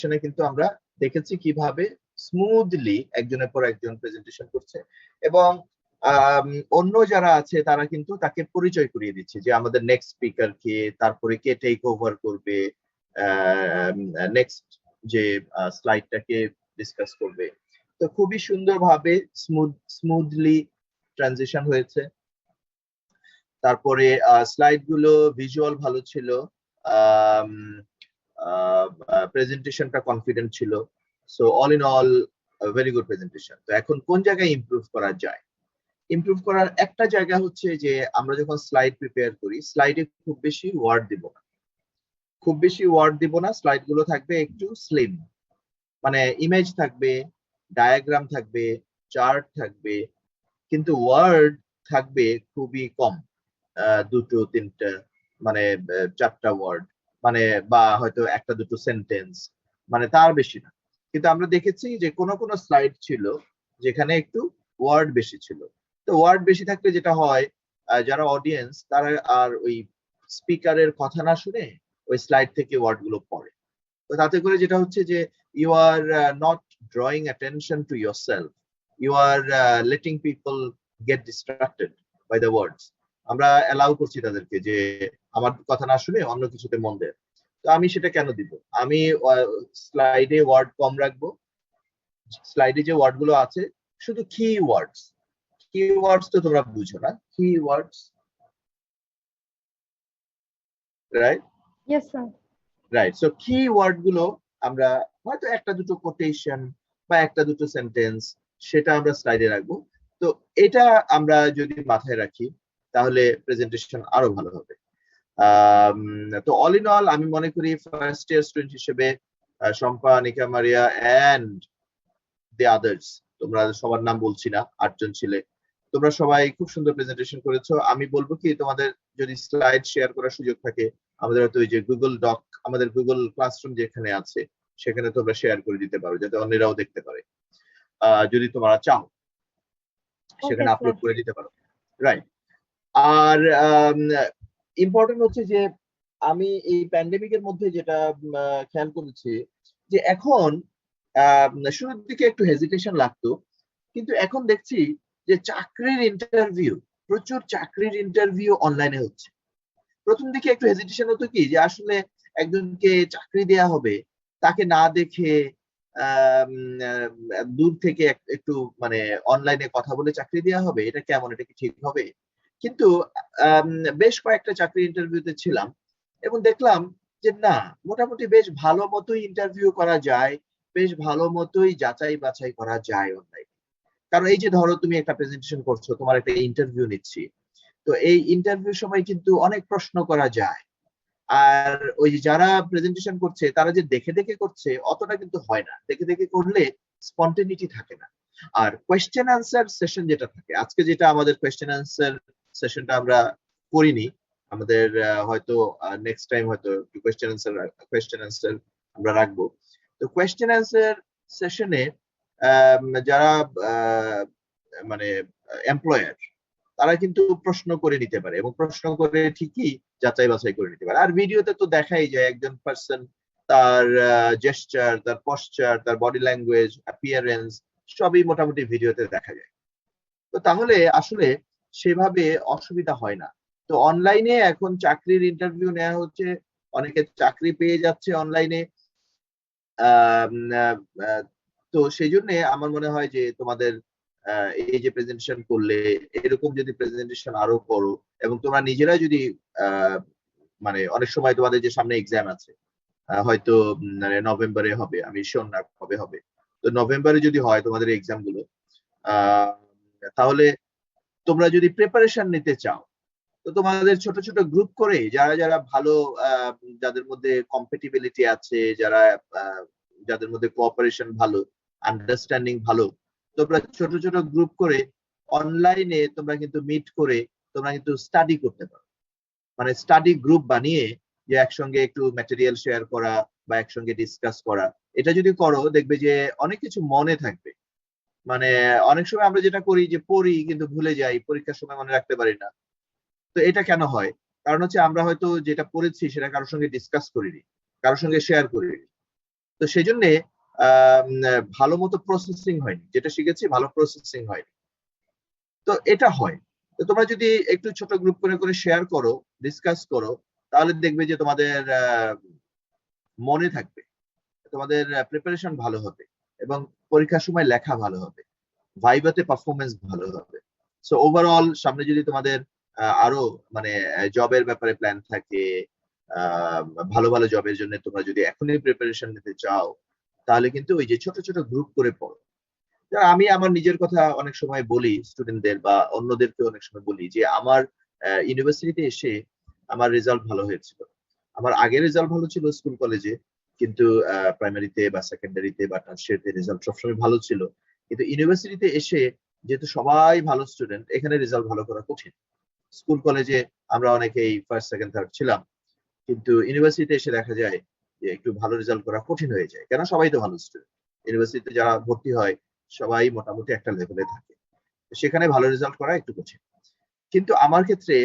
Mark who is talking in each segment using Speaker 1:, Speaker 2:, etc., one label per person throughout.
Speaker 1: প্রেজেন্টেশনে কিন্তু আমরা দেখেছি কিভাবে স্মুথলি একজনের পর একজন প্রেজেন্টেশন করছে এবং অন্য যারা আছে তারা কিন্তু তাকে পরিচয় করিয়ে দিচ্ছে যে আমাদের নেক্সট স্পিকার কে, তারপরে কে টেক ওভার করবে, নেক্সট যে স্লাইডটাকে ডিসকাস করবে। তো খুবই সুন্দরভাবে স্মুথলি ট্রানজিশন হয়েছে। তারপরে স্লাইড গুলো ভিজুয়াল ভালো ছিল, প্রেজেন্টেশনটা কনফিডেন্ট ছিল। So all in all very good presentation. তো এখন কোন জায়গায় ইমপ্রুভ করা যায়? ইমপ্রুভ করার একটা জায়গা হচ্ছে যে আমরা যখন স্লাইড প্রিপেয়ার করি, স্লাইডে খুব বেশি ওয়ার্ড দিব না, স্লাইড গুলো থাকবে একটু স্লিম, মানে ইমেজ থাকবে, ডায়াগ্রাম থাকবে, চার্ট থাকবে, কিন্তু ওয়ার্ড থাকবে খুবই কম, দুটো তিনটা, মানে চারটা ওয়ার্ড, মানে বা হয়তো একটা দুটো সেন্টেন্স, মানে তার বেশি না। কিন্তু আমরা দেখেছি যে কোনো কোনো স্লাইড ছিল যেখানে একটু ওয়ার্ড বেশি ছিল। তো ওয়ার্ড বেশি থাকলে যেটা হয়, যারা অডিয়েন্স তারা আর ওই স্পিকারের কথা না শুনে ওই স্লাইড থেকে ওয়ার্ড গুলো পড়ে। তো তাতে করে যেটা হচ্ছে যে you are not drawing attention to yourself, you are letting people get distracted by the words. আমরা অ্যালাউ করছি তাদেরকে যে আমার কথা না শুনে অন্য কিছুতে মন দেয়। তো আমি সেটা কেন দিব? আমি স্লাইডে ওয়ার্ড কম রাখবো, স্লাইডে যে ওয়ার্ড গুলো আছে শুধু কি ওয়ার্ডস তো তোমরা বুঝো না, কি words, right?
Speaker 2: Yes, sir.
Speaker 1: Right. So কি ওয়ার্ড গুলো আমরা হয়তো একটা দুটো কোটেশন বা একটা দুটো সেন্টেন্স সেটা আমরা স্লাইডে রাখবো। তো এটা আমরা যদি মাথায় রাখি তাহলে প্রেজেন্টেশন আরো ভালো হবে। তো অল ইন অল আমি মনে করি ফার্স্ট ইয়ার স্টুডেন্ট হিসেবে শম্পা, নিকা, মারিয়া এন্ড দি আদার্স, তোমরা সবার নাম বলছি না, 8 জন ছিলে, তোমরা সবাই খুব সুন্দর প্রেজেন্টেশন করেছো। আমি বলবো কি, তোমাদের যদি স্লাইড শেয়ার করার সুযোগ থাকে, আমাদের হয়তো ওই যে গুগল ডক, আমাদের গুগল ক্লাসরুম যেখানে আছে সেখানে তোমরা শেয়ার করে দিতে পারো যাতে অন্যরাও দেখতে পারে, যদি তোমরা চাও সেখানে
Speaker 2: Okay,
Speaker 1: আপলোড
Speaker 2: sir.
Speaker 1: করে দিতে পারো, রাইট? আর ইম্পর্টেন্ট হচ্ছে যে আমি এই প্যান্ডেমিকের মধ্যে যেটা খেয়াল করেছি যে এখন শুরুর দিকে একটু হেজিটেশন লাগতো, কিন্তু এখন দেখছি যে প্রচুর চাকরির ইন্টারভিউ অনলাইনে হচ্ছে। প্রথম দিকে একটু হেজিটেশন হতো কি যে আসলে একজনকে চাকরি দেয়া হবে, তাকে না দেখে দূর থেকে একটু মানে অনলাইনে কথা বলে চাকরি দেওয়া হবে, এটা কেমন, এটা কি ঠিক হবে? কিন্তু আম, বেশ কয়েকটা চাকরি ইন্টারভিউতে ছিলাম এবং দেখলাম যে না, মোটামুটি বেশ ভালো মতোই ইন্টারভিউ করা যায়, বেশ ভালো মতোই যাচাই বাছাই করা যায় অনলাইনে। কারণ এই যে ধরো তুমি একটা প্রেজেন্টেশন করছো, তোমার একটা ইন্টারভিউ নিচ্ছি, তো এই ইন্টারভিউ সময় কিন্তু অনেক প্রশ্ন করা যায়। আর ওই যে যারা প্রেজেন্টেশন করছে তারা যে দেখে দেখে করছে অতটা কিন্তু হয় না, দেখে দেখে করলে স্পন্টেনিটি থাকে না। আর কোয়েশ্চেন আনসার সেশন যেটা থাকে, আজকে যেটা আমাদের কোয়েশ্চেন আনসার সেশনটা আমরা করিনি, আমাদের হয়তো নেক্সট টাইম হয়তো কোয়েশ্চেন আনসার আমরা রাখবো। তো কোয়েশ্চেন আনসার সেশনে যারা মানে এমপ্লয়ার, তারা কিন্তু প্রশ্ন করে নিতে পারে এবং প্রশ্ন করে ঠিকই যাচাই বাছাই করে নিতে পারে। আর ভিডিওতে তো দেখাই যায় একজন পার্সন, তার জেস্টার, তার পশ্চার, তার বডি ল্যাঙ্গুয়েজ, অ্যাপিয়ারেন্স সবই মোটামুটি ভিডিওতে দেখা যায়। তো তাহলে আসলে সেভাবে অসুবিধা হয় না। তো অনলাইনে এখন চাকরির ইন্টারভিউ নেওয়া হচ্ছে, অনেকে চাকরি পেয়ে যাচ্ছে অনলাইনে। তো সেই জন্য আমার মনে হয় যে তোমাদের এই যে প্রেজেন্টেশন করলে, এরকম যদি প্রেজেন্টেশন আরো করো এবং তোমরা নিজেরাই যদি আহ, মানে অনেক সময় তোমাদের যে সামনে এক্সাম আছে, হয়তো মানে নভেম্বরে হবে, আমি শিওর না কবে হবে। তো নভেম্বরে যদি হয় তোমাদের এক্সাম গুলো, আহ, তাহলে তোমরা যদি প্রিপারেশন নিতে চাও, তো তোমাদের ছোট ছোট গ্রুপ করে যারা যারা ভালো, আহ, যাদের মধ্যে কম্পেটিবিলিটি আছে, যারা আহ, যাদের মধ্যে কোঅপারেশন ভালো, আন্ডারস্ট্যান্ডিং ভালো, তোমরা ছোট ছোট গ্রুপ করে অনলাইনে তোমরা কিন্তু মিট করে তোমরা কিন্তু স্টাডি করতে পারো। মানে স্টাডি গ্রুপ বানিয়ে যে একসঙ্গে একটু ম্যাটেরিয়াল শেয়ার করা বা একসঙ্গে ডিসকাস করা, এটা যদি করো দেখবে যে অনেক কিছু মনে থাকবে। মানে অনেক সময় আমরা যেটা করি যে পড়ি কিন্তু ভুলে যাই, পরীক্ষার সময় মনে রাখতে পারি না। তো এটা কেন হয়? কারণ হচ্ছে আমরা হয়তো যেটা পড়েছি সেটা কারোর সঙ্গে ডিসকাস করিনি, কারোর সঙ্গে শেয়ার করিনি। তো সেই জন্য ভালো মতো প্রসেসিং হয়নি, যেটা শিখেছি ভালো প্রসেসিং হয়নি। তো এটা হয়। তো তোমরা যদি একটু ছোট গ্রুপ করে করে শেয়ার করো, ডিসকাস করো, তাহলে দেখবে যে তোমাদের মনে থাকবে, তোমাদের প্রিপারেশন ভালো হবে এবং পরীক্ষার সময় লেখা ভালো হবে, ভাইভাতে পারফরমেন্স ভালো হবে। সো ওভারঅল সামনে যদি তোমাদের আরো মানে জবের ব্যাপারে প্ল্যান থাকে, আহ, ভালো ভালো জবের জন্য তোমরা যদি এখনই প্রিপারেশন নিতে চাও, তাহলে কিন্তু ওই যে ছোট ছোট গ্রুপ করে পড়ো। আমি আমার নিজের কথা অনেক সময় বলি স্টুডেন্টদের বা অন্যদেরকে অনেক সময় বলি যে আমার ইউনিভার্সিটিতে এসে আমার রেজাল্ট ভালো হয়েছিল। আমার আগের রেজাল্ট ভালো ছিল স্কুল কলেজে, কিন্তু প্রাইমারিতে বা সেকেন্ডারিতে বা টার্সিয়ারিতে রেজাল্ট সবসময় ভালো ছিল। কিন্তু ইউনিভার্সিটিতে এসে যেহেতু সবাই ভালো স্টুডেন্ট, এখানে রেজাল্ট ভালো করা কঠিন। স্কুল কলেজে আমরা অনেকেই ফার্স্ট সেকেন্ড থার্ড ছিলাম, কিন্তু ইউনিভার্সিটিতে এসে দেখা যায় যে একটু ভালো রেজাল্ট করা কঠিন হয়ে যায়, কেন সবাই তো ভালো স্টুডেন্ট। ইউনিভার্সিটিতে যারা ভর্তি হয় সবাই মোটামুটি একটা লেভেলে থাকে, সেখানে ভালো রেজাল্ট করা একটু কঠিন। কিন্তু আমার ক্ষেত্রে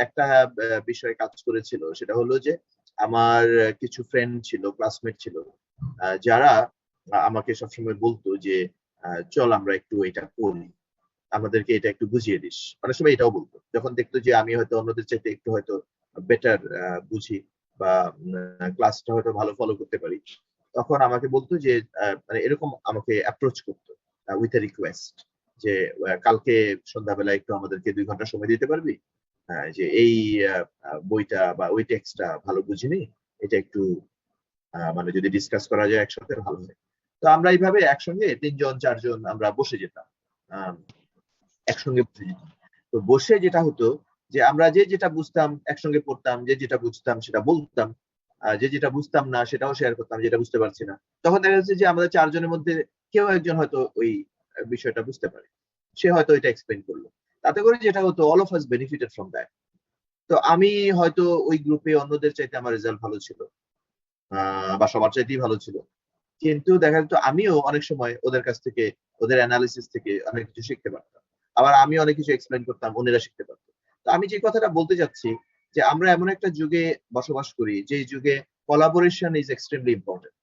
Speaker 1: একটা বিষয় কাজ করেছিল, সেটা হলো যে আমার কিছু ফ্রেন্ড ছিল, ক্লাসমেট ছিল, যারা আমাকে সবসময় বলতো যে চল আমরা একটু এটা করি, আমাদেরকে এটা একটু বুঝিয়ে দিস। অনেক সময় এটাও বলতো যখন দেখতো যে আমি হয়তো অন্যদের চাইতে একটু হয়তো বেটার বুঝি বা ক্লাসটা হয়তো ভালো ফলো করতে পারি, তখন আমাকে বলতো যে মানে এরকম আমাকে অ্যাপ্রোচ করতো উইথ এ রিকোয়েস্ট যে কালকে সন্ধ্যাবেলা একটু আমাদেরকে 2 ঘন্টা সময় দিতে পারবি, যে এই বইটা বা ওই টেক্সটটা ভালো বুঝিনি, এটা একটু মানে যদি ডিসকাস করা যায় একসাথে ভালো হয়। তো আমরা এইভাবে একসঙ্গে 3 জন 4 জন আমরা বসে যেতাম, আহ, একসঙ্গে বসে যেতাম। তো বসে যেটা হতো যে আমরা যে যেটা বুঝতাম একসঙ্গে পড়তাম, যে যেটা বুঝতাম সেটা বলতাম, যে যেটা বুঝতাম না সেটাও শেয়ার করতাম, যেটা বুঝতে পারছি না। তখন দেখা যাচ্ছে যে আমাদের 4 জনের মধ্যে কেউ একজন হয়তো ওই বিষয়টা বুঝতে পারে, সে হয়তো এটা এক্সপ্লেন করলো। তাতে করে যেটা হতো all of us benefited from that. তো আমি হয়তো ওই গ্রুপে অন্যদের চাইতে আমার রেজাল্ট ভালো ছিল, বা সবার চাইতেই ভালো ছিল, কিন্তু দেখা যেত আমিও অনেক সময় ওদের কাছ থেকে, ওদের অ্যানালিসিস থেকে অনেক কিছু শিখতে পারতাম। আবার আমি অনেক কিছু এক্সপ্লেন করতাম, অন্যরা শিখতে পারতো। তো আমি যে কথাটা বলতে চাচ্ছি যে আমরা এমন একটা যুগে বসবাস করি যে যুগে কোলাবোরেশন ইজ এক্সট্রিমলি ইম্পর্টেন্ট।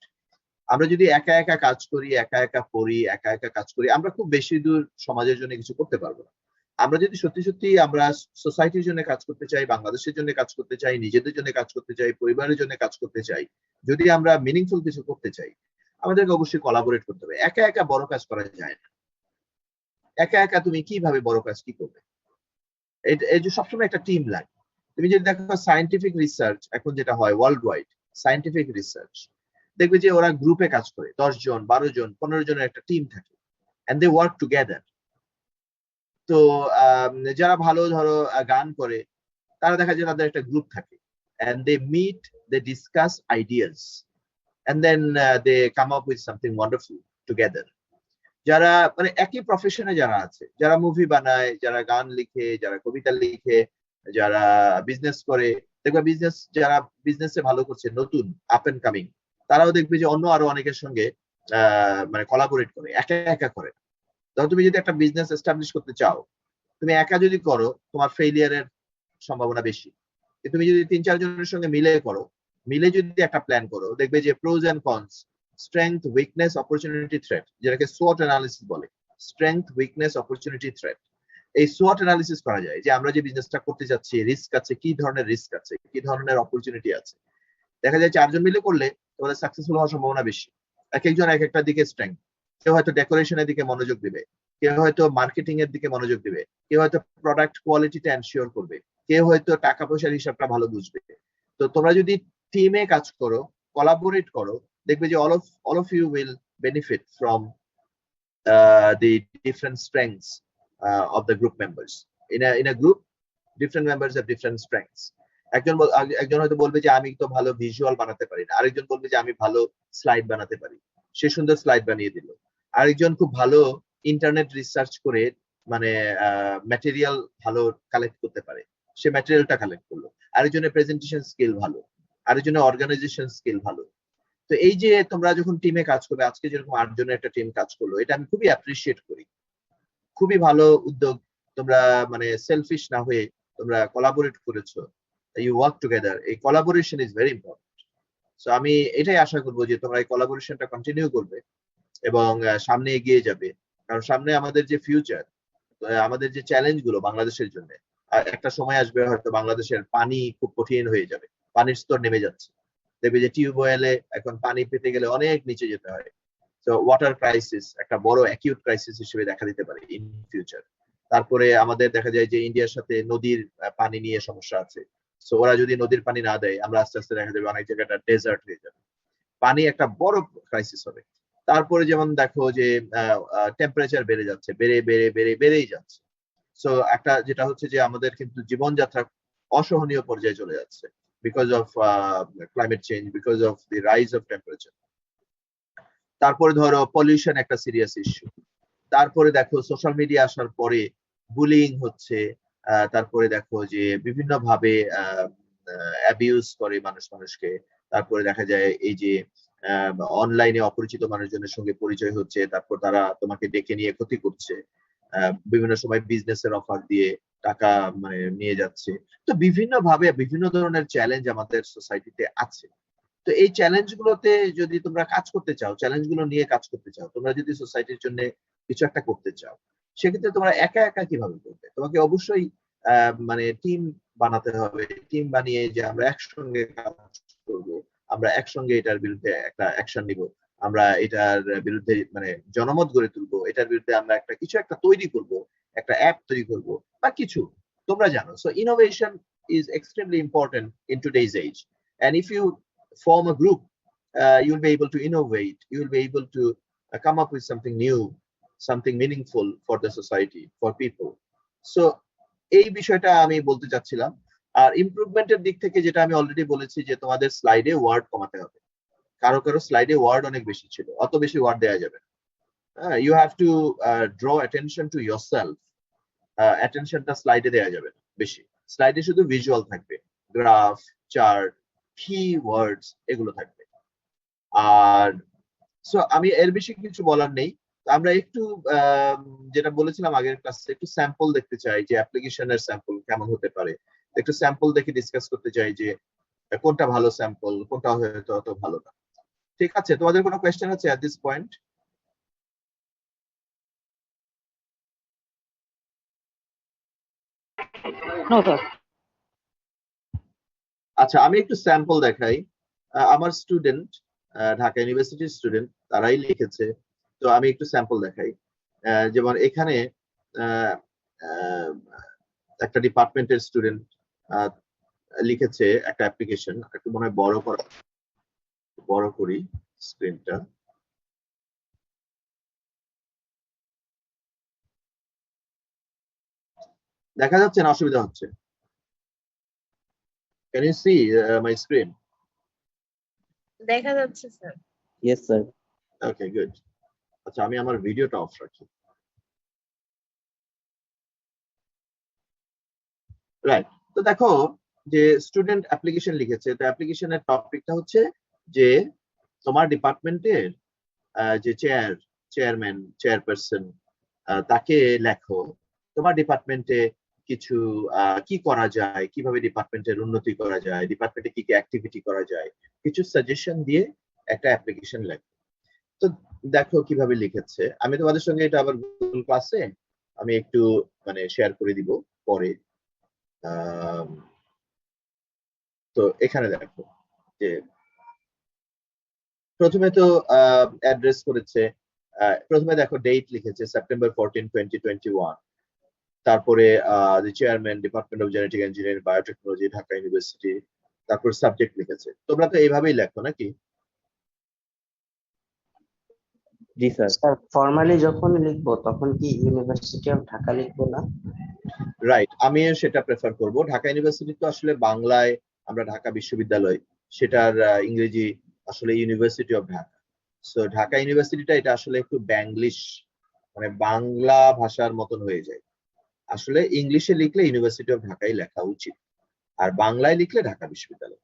Speaker 1: আমরা যদি একা একা কাজ করি, একা একা পড়ি, একা একা কাজ করি, আমরা খুব বেশি দূর সমাজের জন্য কিছু করতে পারবো না। আমরা যদি সত্যি সত্যি আমরা সোসাইটির জন্য কাজ করতে চাই, বাংলাদেশের জন্য কাজ করতে চাই, নিজেদের জন্য কাজ করতে চাই, পরিবারের জন্য কাজ করতে চাই, যদি আমরা মিনিংফুল কিছু করতে চাই, আমাদেরকে অবশ্যই কোলাবোরেট করতে হবে। একা একা বড় কাজ করা যায় না। একা একা তুমি কিভাবে বড় কাজ কি করবে? এই যে সবসময় একটা টিম লাগে। তুমি যদি দেখো সায়েন্টিফিক রিসার্চ এখন যেটা হয় ওয়ার্ল্ড ওয়াইড, সায়েন্টিফিক রিসার্চ দেখবে যে ওরা গ্রুপে কাজ করে, 10 জন 12 জন 15 জনের একটা টিম থাকে, এন্ড দে ওয়ার্ক টুগেদার। তো যারা ভালো ধরো গান করে, তারা দেখা যায় তাদের একটা গ্রুপ থাকে, and they meet, they discuss ideas, and then they come up with something wonderful together. যারা মানে একই প্রফেশনে যারা আছে, যারা মুভি বানায়, যারা গান লিখে, যারা কবিতা লিখে, যারা বিজনেস করে, দেখবে বিজনেস, যারা বিজনেসে ভালো করছে, নতুন আপ এন্ড কামিং, তারাও দেখবে যে অন্য আরো অনেকের সঙ্গে মানে কোলাবোরেট করে, একা একা করে। ধরো তুমি যদি একটা বিজনেস এস্টাবলিশ করতে চাও, তুমি একা যদি করো তোমার ফেইলিয়ারের সম্ভাবনা বেশি। কিন্তু তুমি যদি 3 4 জনের সঙ্গে মিলে করো, মিলে যদি একটা প্ল্যান করো, দেখবে যে pros and cons, strength weakness opportunity threat, যেটাকে সোয়াট অ্যানালিসিস বলে, স্ট্রেংথ উইকনেস অপরচুনিটি থ্রেট। এই সোয়াট অ্যানালিসিস করা যায় যে আমরা যে বিজনেসটা করতে যাচ্ছি, রিস্ক আছে, কি ধরনের রিস্ক আছে, কি ধরনের অপরচুনিটি আছে। দেখা যায় 4 জন মিলে করলে তোমাদের সাকসেসফুল হওয়ার সম্ভাবনা বেশি। এক একজন এক একটা দিকে স্ট্রেংথ। কেউ হয়তো ডেকোরেশনের দিকে মনোযোগ দিবে, কেউ হয়তো মার্কেটিং এর দিকে মনোযোগ দিবে, কেউ হয়তো প্রোডাক্ট কোয়ালিটিটা এনশিওর করবে, কেউ হয়তো টাকা পয়সার হিসাবটা ভালো বুঝবে। তো তোমরা যদি টিমে কাজ করো, কোলাবোরেট করো, দেখবে যে all of you will benefit from the different strengths of the group members. In a group, different members have different strengths. একজন হয়তো বলবে যে আমি তো ভালো ভিজুয়াল বানাতে পারি না, আরেকজন বলবে যে আমি ভালো স্লাইড বানাতে পারি, সে সুন্দর স্লাইড বানিয়ে দিল। আরেকজন খুব ভালো ইন্টারনেট রিসার্চ করে মানে ম্যাটেরিয়াল ভালো কালেক্ট করতে পারে, সে ম্যাটেরিয়ালটা কালেক্ট করলো। আরেকজনের প্রেজেন্টেশন স্কিল ভালো, আরেকজনের অর্গানাইজেশন স্কিল ভালো। তো এই যে তোমরা যখন টিমে কাজ করবে, আজকে যেরকম 8 জনের একটা টিম কাজ করলো, এটা আমি খুবই অ্যাপ্রিসিয়েট করি। খুবই ভালো উদ্যোগ। তোমরা মানে সেলফিশ না হয়ে তোমরা কোলাবোরেট করেছো, ইউ ওয়ার্ক টুগেদার। এই collaboration is very important. So আমি এটাই আশা করবো যে তোমরা এই কোলাবোরেশনটা কন্টিনিউ করবে এবং সামনে এগিয়ে যাবে, কারণ সামনে আমাদের যে ফিউচার, আমাদের যে চ্যালেঞ্জ গুলো বাংলাদেশের জন্য, একটা সময় আসবে হয়তো বাংলাদেশের পানি খুব কঠিন হয়ে যাবে, পানির স্তর নেমে যাচ্ছে, দেখবে যে টিউবওয়েলে এখন পানি পেতে গেলে অনেক নিচে যেতে হয়। তো ওয়াটার ক্রাইসিস একটা বড় অ্যাকিউট ক্রাইসিস হিসেবে দেখা দিতে পারে ইন ফিউচার। তারপরে আমাদের দেখা যায় যে ইন্ডিয়ার সাথে নদীর পানি নিয়ে সমস্যা আছে। সো ওরা যদি নদীর পানি না দেয়, আমরা আস্তে আস্তে দেখা যাবে অনেক জায়গাটা ডেজার্ট হয়ে যাবে, পানি একটা বড় ক্রাইসিস হবে। তারপরে যেমন দেখো যে টেম্পারেচার বেড়ে যাচ্ছে, বেড়েই যাচ্ছে। সো একটা যেটা হচ্ছে যে আমাদের কিন্তু জীবনযাত্রা অসহনীয় পর্যায়ে চলে যাচ্ছে because of climate change, because of the rise of temperature. তারপরে ধরো পলিউশন একটা সিরিয়াস ইস্যু। তারপরে দেখো সোশ্যাল মিডিয়া আসার পরে বুলিং হচ্ছে, তারপরে দেখো যে বিভিন্ন ভাবে অ্যাবিউজ করে মানুষ মানুষকে। তারপরে দেখা যায় এই যে অনলাইনে অপরিচিত মানুষজনের সঙ্গে পরিচয় হচ্ছে, তারপর তারা তোমাকে ডেকে নিয়ে ক্ষতি করছে, বিভিন্ন সময় বিজনেসের অফার দিয়ে টাকা মানে নিয়ে যাচ্ছে। তো বিভিন্ন ভাবে বিভিন্ন ধরনের চ্যালেঞ্জ আমাদের সোসাইটিতে আছে। তো এই চ্যালেঞ্জ গুলোতে যদি তোমরা কাজ করতে চাও, চ্যালেঞ্জ গুলো নিয়ে কাজ করতে চাও, তোমরা যদি সোসাইটির জন্য কিছু একটা করতে চাও, সেক্ষেত্রে তোমরা একা একা কিভাবে করবে? তোমাকে অবশ্যই মানে টিম বানাতে হবে। টিম বানিয়ে যে আমরা একসঙ্গে কাজ করব, আমরা একসঙ্গে এটার বিরুদ্ধে একটা অ্যাকশন নিব, আমরা এটার বিরুদ্ধে মানে জনমত গড়ে তুলবো, এটার বিরুদ্ধে আমরা একটা কিছু একটা তৈরি করব, একটা অ্যাপ তৈরি করব বা কিছু। তোমরা জানো, so innovation is extremely important in today's age, and if you form a group, you'll be able to innovate, you'll be able to come up with something new, something meaningful for the society, for people. So এই বিষয়টা আমি বলতে চাচ্ছিলাম। আর ইমপ্রুভমেন্টের দিক থেকে যেটা আমি already বলেছি যে তোমাদের স্লাইডে ওয়ার্ড কমাতে হবে। কারো কারো স্লাইডে ওয়ার্ড অনেক বেশি ছিল, অত বেশি ওয়ার্ড দেওয়া যাবে না। You have to draw attention to yourself. অ্যাটেনশনটা স্লাইডে দেওয়া যাবে না বেশি, স্লাইডে শুধু ভিজুয়াল থাকবে, গ্রাফ, চার্ট, কি ওয়ার্ডস এগুলো থাকবে। আর সো আমি এর বেশি কিছু বলার নেই। আমরা একটু যেটা বলেছিলাম আগের ক্লাসে, একটু স্যাম্পল দেখতে চাই যে অ্যাপ্লিকেশনের স্যাম্পল কেমন হতে পারে, একটু স্যাম্পল দেখে ডিসকাস করতে চাই যে কোনটা ভালো স্যাম্পল, কোনটা হয়তো অত ভালো না। ঠিক আছে, তোমাদের কোনো কোয়েশ্চেন আছে at this point?
Speaker 2: No sir.
Speaker 1: আচ্ছা, আমি একটু স্যাম্পল দেখাই। আমার স্টুডেন্ট, ঢাকা ইউনিভার্সিটির স্টুডেন্ট, তারাই লিখেছে। তো আমি একটু স্যাম্পল দেখাই। যেমন এখানে আহ, আহ, একটা ডিপার্টমেন্টের স্টুডেন্ট লিখেছে একটা অ্যাপ্লিকেশন। একটু মনে হয় বড় করি স্ক্রিনটা। দেখা যাচ্ছে না? অসুবিধা হচ্ছে? Can you see my screen?
Speaker 3: দেখা যাচ্ছে sir.
Speaker 2: Yes sir.
Speaker 1: Okay, good. আচ্ছা, আমি আমার ভিডিওটা অফ রাখি। রাইট। তো দেখো যে স্টুডেন্ট অ্যাপ্লিকেশন লিখেছে, তো অ্যাপ্লিকেশনের টপিকটা হচ্ছে যে তোমার ডিপার্টমেন্টের যে চেয়ারম্যান, চেয়ারপারসন, তাকে লেখো তোমার ডিপার্টমেন্টে কিছু কি করা যায়, কিভাবে ডিপার্টমেন্টের উন্নতি করা যায়, ডিপার্টমেন্টে কি কি অ্যাক্টিভিটি করা যায়, কিছু সাজেশন দিয়ে একটা অ্যাপ্লিকেশন লেখো। তো দেখো কিভাবে লিখেছে। আমি তোমাদের সঙ্গে এটা আবার গুগল ক্লাসে আমি একটু মানে শেয়ার করে দিব পরে। তো এখানে দেখো যে প্রথমে তো অ্যাড্রেস করেছে। প্রথমে দেখো ডেট লিখেছে সেপ্টেম্বর 14, 2021। তারপরে দি chairman, department of genetic engineering biotechnology, Dhaka university. তারপর সাবজেক্ট লিখেছে। তোমরা তো এইভাবেই লেখো নাকি?
Speaker 2: জি স্যার।
Speaker 4: স্যার ফর্মালি যখন লিখবো তখন কি ইউনিভার্সিটি অফ ঢাকা লিখবো না?
Speaker 1: রাইট, আমিও সেটা প্রেফার করব। ঢাকা ইউনিভার্সিটি তো আসলে বাংলায় আমরা ঢাকা বিশ্ববিদ্যালয়, সেটার ইংরেজি আসলে university of Dhaka. So Dhaka ইউনিভার্সিটিটা এটা আসলে একটু ব্যাংলিশ, মানে বাংলা ভাষার মতন হয়ে যায়। আসলে ইংলিশে লিখলে ইউনিভার্সিটি অফ ঢাকাই লেখা উচিত, আর বাংলায় লিখলে ঢাকা বিশ্ববিদ্যালয়।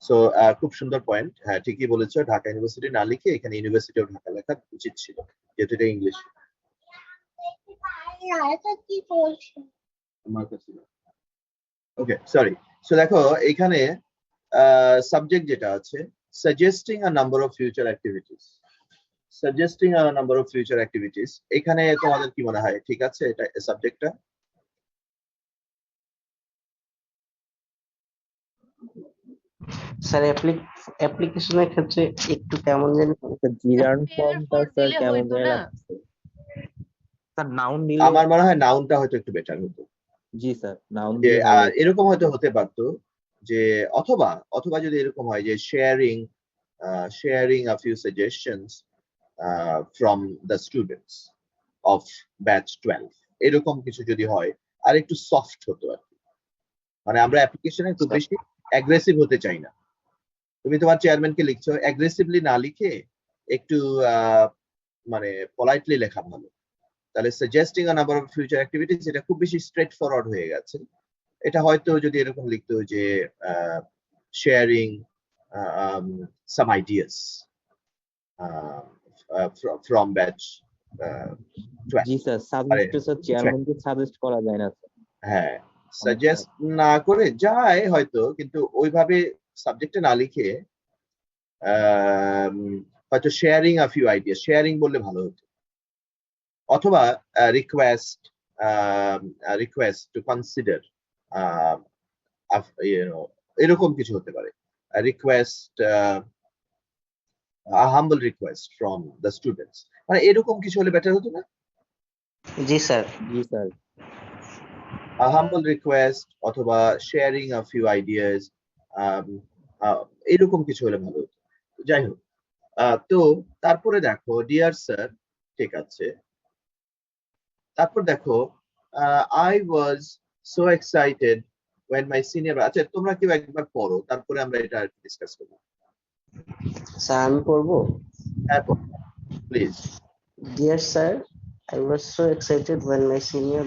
Speaker 1: সো খুব সুন্দর পয়েন্ট। হ্যাঁ, ঠিকই বলেছো, ঢাকা ইউনিভার্সিটি না লিখে এখানে ইউনিভার্সিটি অফ ঢাকা লেখা উচিত ছিল, যেহেতু এটা ইংলিশ। ওকে, সরি। সো দেখো এখানে সাবজেক্ট যেটা আছে suggesting a number of future activities, suggesting a number of future activities, এখানে তোমাদের কি মনে হয় ঠিক আছে এটা সাবজেক্টটা?
Speaker 4: স্যার অ্যাপ্লিকেশনের ক্ষেত্রে একটু কেমন জানি
Speaker 2: জিরান
Speaker 3: FPL
Speaker 2: ফর্মটা
Speaker 3: for
Speaker 2: স্যার
Speaker 3: দিলে
Speaker 2: কেমন
Speaker 3: হইতো
Speaker 2: জানি
Speaker 3: না?
Speaker 2: লাগছে স্যার। নাউন নিলে
Speaker 1: আমার মনে হয় নাউনটা হয়তো একটু বেটার হতো।
Speaker 2: জি স্যার, নাউন
Speaker 1: যে
Speaker 2: দিলে ভালো।
Speaker 1: এরকম হয়তো হতে পারতো যে অথবা অথবা যদি এরকম হয় যে sharing a few suggestions from the students of batch 12, এরকম কিছু যদি হয় আর একটু সফট হতো আর কি। মানে আমরা অ্যাপ্লিকেশনে খুব বেশি অ্যাগ্রেসিভ হতে চাই না। তুমি তোমার চেয়ারম্যানকে লিখছো, অ্যাগ্রেসিভলি না লিখে একটু মানে পোলাইটলি লেখা ভালো। তাহলে suggesting a number of future activities এটা খুব বেশি স্ট্রেট ফরওয়ার্ড হয়ে গেছে। এটা হয়তো যদি এরকম লিখতো যে sharing some ideas from batch 12।
Speaker 2: G sir, suggest sir চেয়ারম্যানকে সাজেস্ট করা যায় না স্যার।
Speaker 1: হ্যাঁ, সাজেস্ট না করে যায় হয়তো, কিন্তু ওইভাবে সাবজেক্টে না লিখে হয়তো sharing a few idea, sharing বললে ভালো হতো। অথবা রিকোয়েস্ট টু কনসিডার, এরকম কিছু হতে পারে। Request, humble request from the students, মানে এরকম কিছু হলে বেটার হতো না?
Speaker 4: জি স্যার।
Speaker 2: জি স্যার।
Speaker 1: A humble request অথবা sharing a few ideas, এরকম কিছু হলে ভালো হতো। যাই হোক, তো তারপরে দেখো ডিয়ার স্যার, ঠিক আছে, তারপর দেখো I was so excited when my senior, আচ্ছা তোমরা কেউ একবার পড়ো, তারপরে আমরা এটা ডিসকাস করব।
Speaker 4: স্যার আমি পড়বো।
Speaker 1: হ্যাঁ please.
Speaker 4: Dear sir, I was so excited when my senior